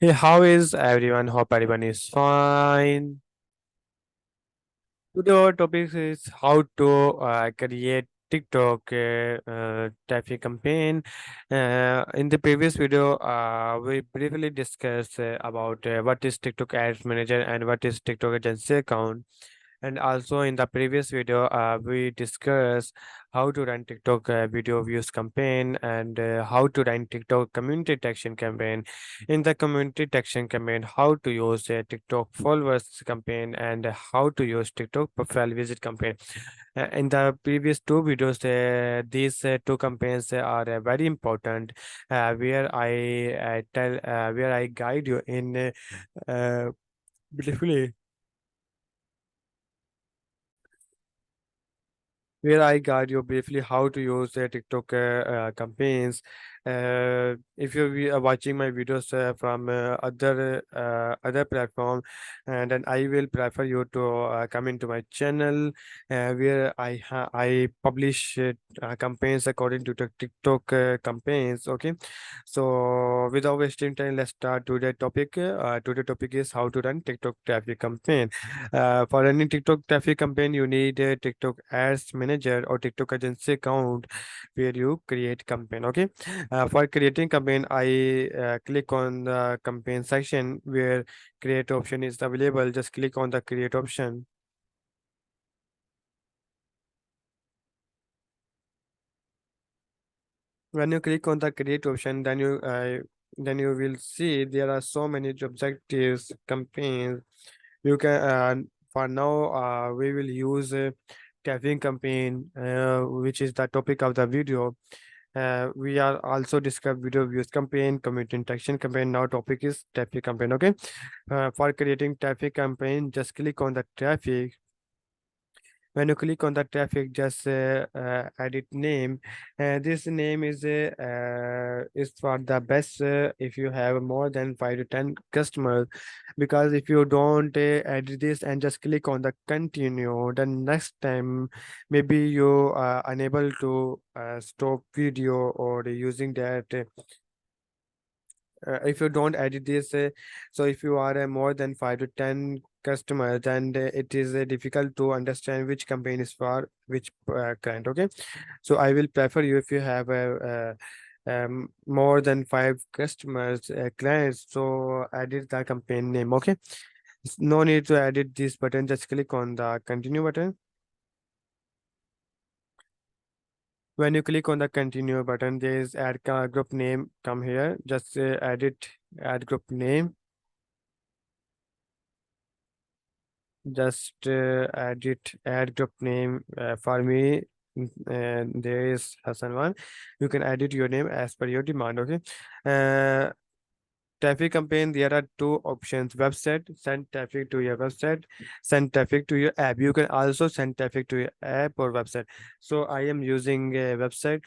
Hey, how is everyone? Hope everyone is fine. Today our topic is how to create TikTok traffic campaign. In the previous video, we briefly discussed about what is TikTok Ads Manager and what is TikTok Agency account. And also in the previous video, we discussed how to run TikTok video views campaign and how to run TikTok community detection campaign. In the community detection campaign, how to use a TikTok followers campaign and how to use TikTok profile visit campaign. In the previous two videos, these two campaigns are very important, where I guide you in briefly where I guide you briefly how to use TikTok campaigns. If are watching my videos from other platform, and then I will prefer you to come into my channel where I publish campaigns according to the TikTok campaigns. Okay, so without wasting time, let's start today topic. Today topic is how to run TikTok traffic campaign. For running TikTok traffic campaign, you need a TikTok ads manager or TikTok agency account where you create campaign. Okay. For creating campaign, I click on the campaign section where create option is available. Just click on the create option. When you click on the create option, then you will see there are so many objectives campaigns. You can for now we will use traffic campaign, which is the topic of the video. We are also discuss video views campaign, community interaction campaign. Now topic is traffic campaign. Okay. For creating traffic campaign, just click on the traffic. When you click on the traffic, just edit name. This name is for the best if you have more than 5 to 10 customers, because if you don't edit this and just click on the continue, then next time maybe you are unable to stop video or using that. If you don't edit this, so if you are more than 5 to 10 customers, then it is difficult to understand which campaign is for which client. Okay, so I will prefer you if you have more than 5 customers clients, so edit the campaign name. Okay, no need to edit this button, just click on the continue button. When you click on the continue button, there is add group name. Come here, just edit add group name. Just add group name for me. There is Hassan one. You can edit your name as per your demand. Okay. uh, Traffic campaign, there are two options: website, send traffic to your website; send traffic to your app. You can also send traffic to your app or website. So I am using a website.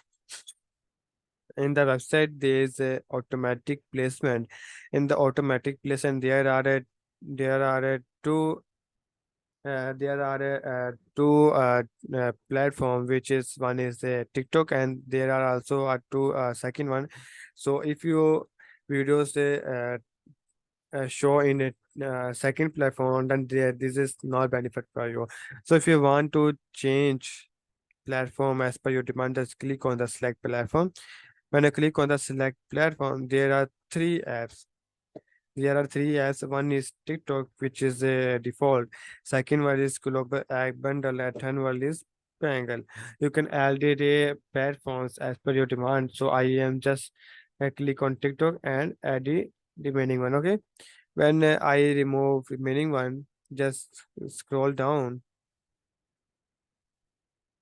In the website there is a automatic placement. In the automatic placement, there are two two platform, which is one is TikTok, and there are also two second one. So if you videos show in a second platform, then this is not benefit for you. So if you want to change platform as per your demand, just click on the select platform. When you click on the select platform, there are three apps. There are three apps. One is TikTok, which is a default. Second one is Global App Bundle, and third one is Triangle. You can edit a platforms as per your demand. So I am just click on TikTok and add the remaining one. Okay. When I remove remaining one, just scroll down.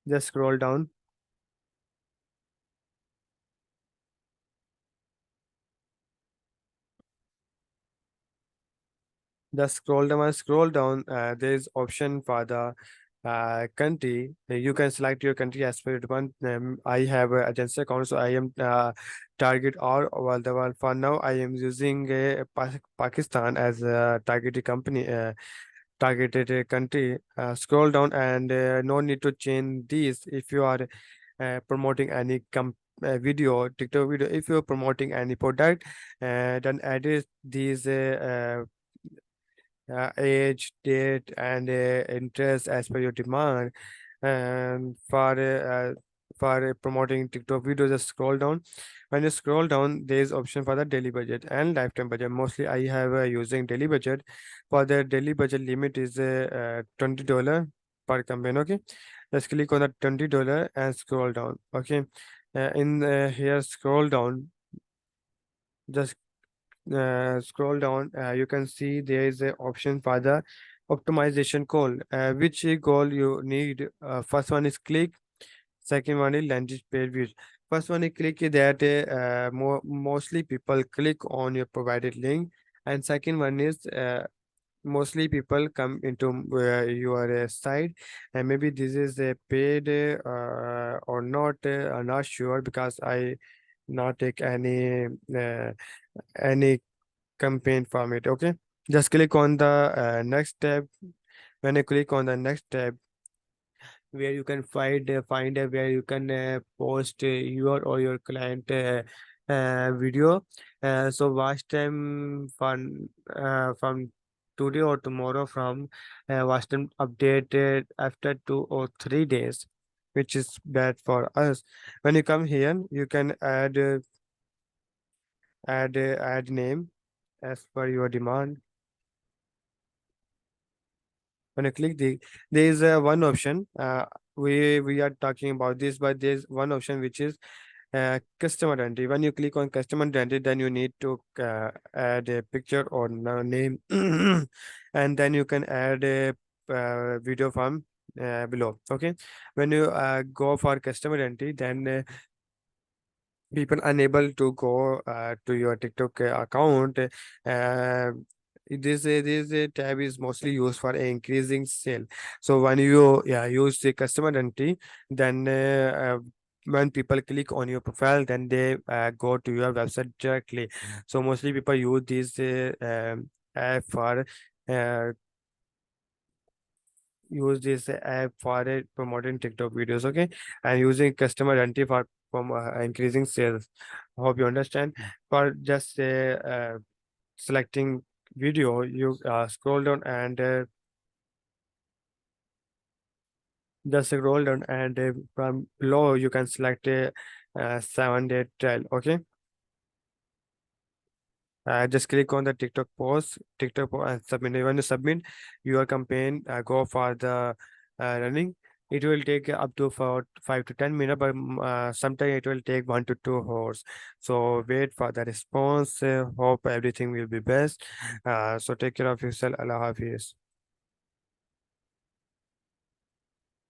Just scroll down. Just scroll down and scroll down. There is option for the country. You can select your country as per your demand. I have a agency account, so I am target all over the world. For now, I am using Pakistan as a targeted company, targeted country. Scroll down, and no need to change these if you are promoting any video, TikTok video, if you're promoting any product, then edit these age, date, and interest as per your demand. And for promoting TikTok video, just scroll down. When you scroll down, there is option for the daily budget and lifetime budget. Mostly, I have using daily budget. For the daily budget limit is $20 per campaign. Okay, just click on the $20 and scroll down. Okay, in here scroll down. Just scroll down, you can see there is a option for the optimization goal. Which goal you need? First one is click, second one is landing page views. First one is click is that mostly people click on your provided link, and second one is mostly people come into your site, and maybe this is a paid or not. I'm not sure because I not take any campaign from it. Okay, just click on the next tab. When you click on the next tab, where you can find where you can post your or your client video. So watch time from today or tomorrow, from watch time updated after 2 or 3 days, which is bad for us. When you come here, you can add name as per your demand. When you click there is one option. We are talking about this, but there's one option which is customer identity. When you click on customer identity, then you need to add a picture or name, and then you can add a video from below. Okay, when you go for customer identity, then people unable to go to your TikTok account. This tab is mostly used for increasing sale. So when you use the customer identity, then when people click on your profile, then they go to your website directly. So mostly people use this app for uh, promoting TikTok videos, okay, and using customer identity for from increasing sales. Hope you understand. For just selecting video, you scroll down and just scroll down, and from below you can select a 7-day trial. Okay, just click on the TikTok post and submit. When you submit your campaign, go for the running. It will take up to for 5 to 10 minutes, but sometimes it will take 1 to 2 hours. So wait for the response. Hope everything will be best. So take care of yourself. Allah Hafiz.